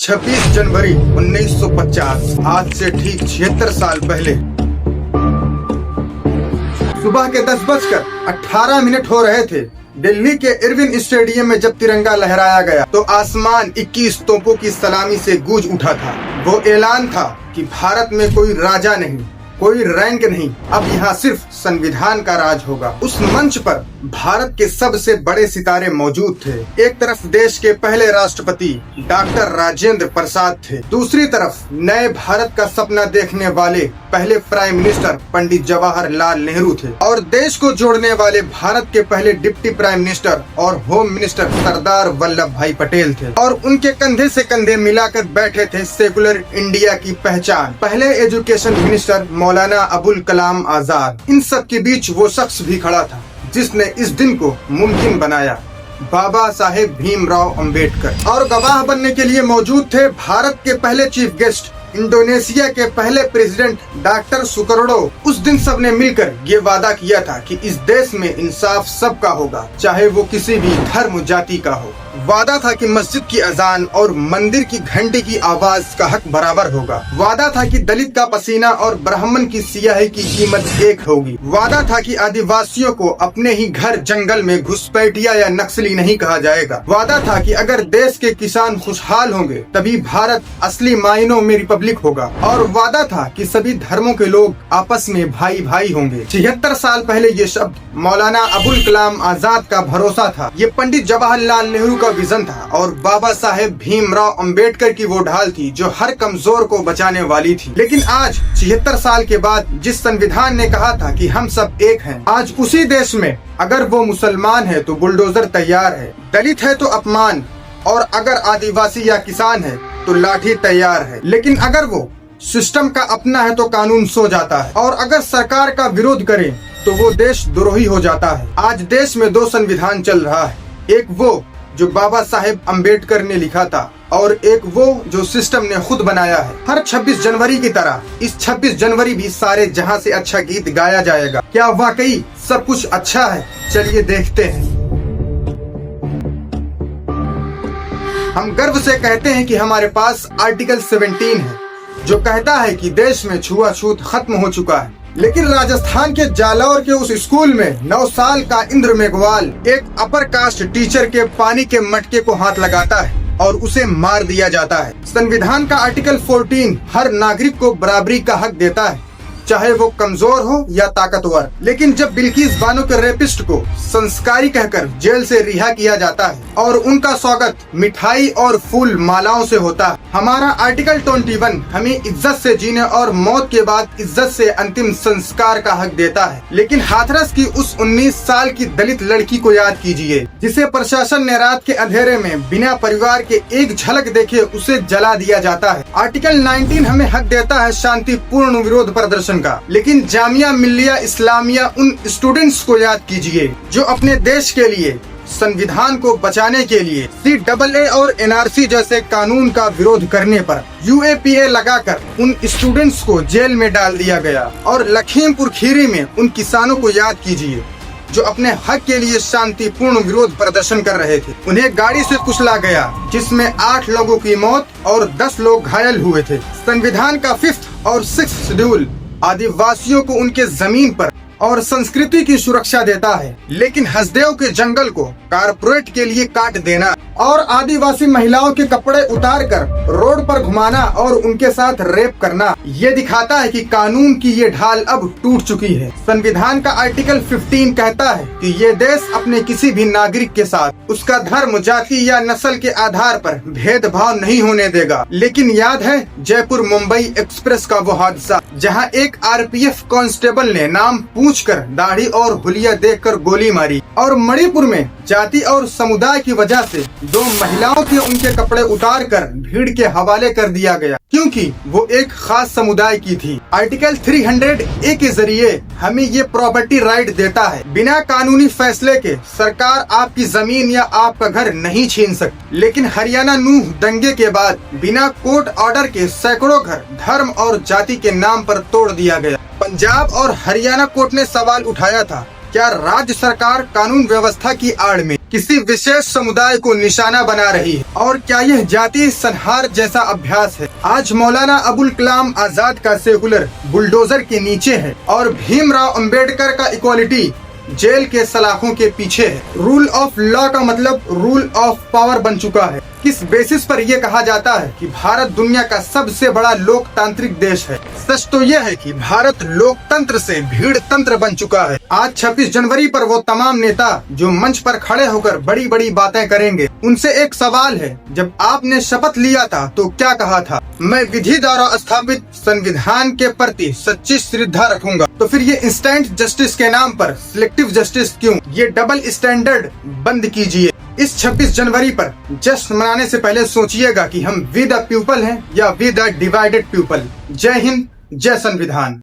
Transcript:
26 जनवरी 1950, आज से ठीक 76 साल पहले सुबह के 10:18 हो रहे थे। दिल्ली के इरविन स्टेडियम में जब तिरंगा लहराया गया तो आसमान 21 तोपों की सलामी से गूंज उठा था। वो ऐलान था कि भारत में कोई राजा नहीं, कोई रैंक नहीं, अब यहाँ सिर्फ संविधान का राज होगा। उस मंच पर भारत के सबसे बड़े सितारे मौजूद थे। एक तरफ देश के पहले राष्ट्रपति डॉक्टर राजेंद्र प्रसाद थे, दूसरी तरफ नए भारत का सपना देखने वाले पहले प्राइम मिनिस्टर पंडित जवाहरलाल नेहरू थे और देश को जोड़ने वाले भारत के पहले डिप्टी प्राइम मिनिस्टर और होम मिनिस्टर सरदार वल्लभ भाई पटेल थे और उनके कंधे से कंधे मिलाकर बैठे थे सेकुलर इंडिया की पहचान पहले एजुकेशन मिनिस्टर मौलाना अबुल कलाम आजाद। इन सब के बीच वो शख्स भी खड़ा था जिसने इस दिन को मुमकिन बनाया, बाबा साहेब भीमराव अंबेडकर। और गवाह बनने के लिए मौजूद थे भारत के पहले चीफ गेस्ट, इंडोनेशिया के पहले प्रेसिडेंट डॉक्टर सुकरोडो। उस दिन सबने मिलकर ये वादा किया था कि इस देश में इंसाफ सबका होगा, चाहे वो किसी भी धर्म जाति का हो। वादा था कि मस्जिद की अजान और मंदिर की घंटी की आवाज का हक बराबर होगा। वादा था कि दलित का पसीना और ब्राह्मण की सियाही की कीमत एक होगी। वादा था कि आदिवासियों को अपने ही घर जंगल में घुसपैठिया या नक्सली नहीं कहा जाएगा। वादा था कि अगर देश के किसान खुशहाल होंगे तभी भारत असली मायनों में रिपब्लिक होगा। और वादा था कि सभी धर्मों के लोग आपस में भाई भाई होंगे। 76 साल पहले ये शब्द मौलाना अबुल कलाम आजाद का भरोसा था, ये पंडित जवाहरलाल नेहरू का विजन था और बाबा साहेब भीमराव अंबेडकर की वो ढाल थी जो हर कमजोर को बचाने वाली थी। लेकिन आज 76 साल के बाद जिस संविधान ने कहा था कि हम सब एक हैं, आज उसी देश में अगर वो मुसलमान है तो बुलडोजर तैयार है, दलित है तो अपमान, और अगर आदिवासी या किसान है तो लाठी तैयार है। लेकिन अगर वो सिस्टम का अपना है तो कानून सो जाता है, और अगर सरकार का विरोध करे तो वो देश द्रोही हो जाता है। आज देश में 2 संविधान चल रहा है, एक वो जो बाबा साहेब अंबेडकर ने लिखा था और एक वो जो सिस्टम ने खुद बनाया है। हर 26 जनवरी की तरह इस 26 जनवरी भी सारे जहां से अच्छा गीत गाया जाएगा। क्या वाकई सब कुछ अच्छा है? चलिए देखते हैं। हम गर्व से कहते हैं कि हमारे पास आर्टिकल 17 है जो कहता है कि देश में छुआछूत खत्म हो चुका है। लेकिन राजस्थान के जालौर के उस स्कूल में 9 साल का इंद्र मेघवाल एक अपर कास्ट टीचर के पानी के मटके को हाथ लगाता है और उसे मार दिया जाता है। संविधान का आर्टिकल 14 हर नागरिक को बराबरी का हक देता है, चाहे वो कमजोर हो या ताकतवर। लेकिन जब बिल्किस बानो के रेपिस्ट को संस्कारी कहकर जेल से रिहा किया जाता है और उनका स्वागत मिठाई और फूल मालाओं से होता है। हमारा आर्टिकल 21 हमें इज्जत से जीने और मौत के बाद इज्जत से अंतिम संस्कार का हक देता है। लेकिन हाथरस की उस 19 साल की दलित लड़की को याद कीजिए जिसे प्रशासन ने रात के अंधेरे में बिना परिवार के एक झलक देखे उसे जला दिया जाता है। आर्टिकल 19 हमें हक देता है शांतिपूर्ण विरोध प्रदर्शन का। लेकिन जामिया मिल्लिया इस्लामिया उन स्टूडेंट्स को याद कीजिए जो अपने देश के लिए, संविधान को बचाने के लिए CAA और NRC जैसे कानून का विरोध करने पर UAPA लगाकर उन स्टूडेंट्स को जेल में डाल दिया गया। और लखीमपुर खीरी में उन किसानों को याद कीजिए जो अपने हक के लिए शांतिपूर्ण विरोध प्रदर्शन कर रहे थे। उन्हें गाड़ी से कुचला गया जिसमें 8 लोगों की मौत और 10 लोग घायल हुए थे। संविधान का 5th और 6th शेड्यूल आदिवासियों को उनके जमीन पर और संस्कृति की सुरक्षा देता है, लेकिन हसदेव के जंगल को कारपोरेट के लिए काट देना और आदिवासी महिलाओं के कपड़े उतारकर रोड पर घुमाना और उनके साथ रेप करना ये दिखाता है कि कानून की ये ढाल अब टूट चुकी है। संविधान का आर्टिकल 15 कहता है कि ये देश अपने किसी भी नागरिक के साथ उसका धर्म, जाति या नस्ल के आधार पर भेदभाव नहीं होने देगा। लेकिन याद है जयपुर मुंबई एक्सप्रेस का वो हादसा जहाँ एक RPF कांस्टेबल ने नाम पूछकर दाढ़ी और हुलिया देखकर गोली मारी, और मणिपुर में जाति और समुदाय की वजह से 2 महिलाओं के उनके कपड़े उतारकर भीड़ के हवाले कर दिया गया क्योंकि वो एक खास समुदाय की थी। आर्टिकल 300A के जरिए हमें ये प्रॉपर्टी राइट देता है, बिना कानूनी फैसले के सरकार आपकी जमीन या आपका घर नहीं छीन सकती। लेकिन हरियाणा नूह दंगे के बाद बिना कोर्ट ऑर्डर के सैकड़ों घर धर्म और जाति के नाम पर तोड़ दिया गया। पंजाब और हरियाणा कोर्ट ने सवाल उठाया था, क्या राज्य सरकार कानून व्यवस्था की आड़ में किसी विशेष समुदाय को निशाना बना रही है। और क्या यह जातीय संहार जैसा अभ्यास है? आज मौलाना अबुल कलाम आजाद का सेकुलर बुलडोजर के नीचे है और भीमराव अंबेडकर का इक्वालिटी जेल के सलाखों के पीछे है। रूल ऑफ लॉ का मतलब रूल ऑफ पावर बन चुका है। किस बेसिस पर यह कहा जाता है कि भारत दुनिया का सबसे बड़ा लोकतांत्रिक देश है? सच तो यह है कि भारत लोकतंत्र से भीड़ तंत्र बन चुका है। आज 26 जनवरी पर वो तमाम नेता जो मंच पर खड़े होकर बड़ी बड़ी बातें करेंगे, उनसे एक सवाल है, जब आपने शपथ लिया था तो क्या कहा था? मैं विधि द्वारा स्थापित संविधान के प्रति सच्ची श्रद्धा रखूंगा। तो फिर ये इंस्टेंट जस्टिस के नाम पर सिलेक्टिव जस्टिस क्यों? ये डबल स्टैंडर्ड बंद कीजिए। इस 26 जनवरी पर जश्न मनाने से पहले सोचिएगा कि हम वी द पीपल हैं या वी द डिवाइडेड पीपल। जय हिंद, जय संविधान।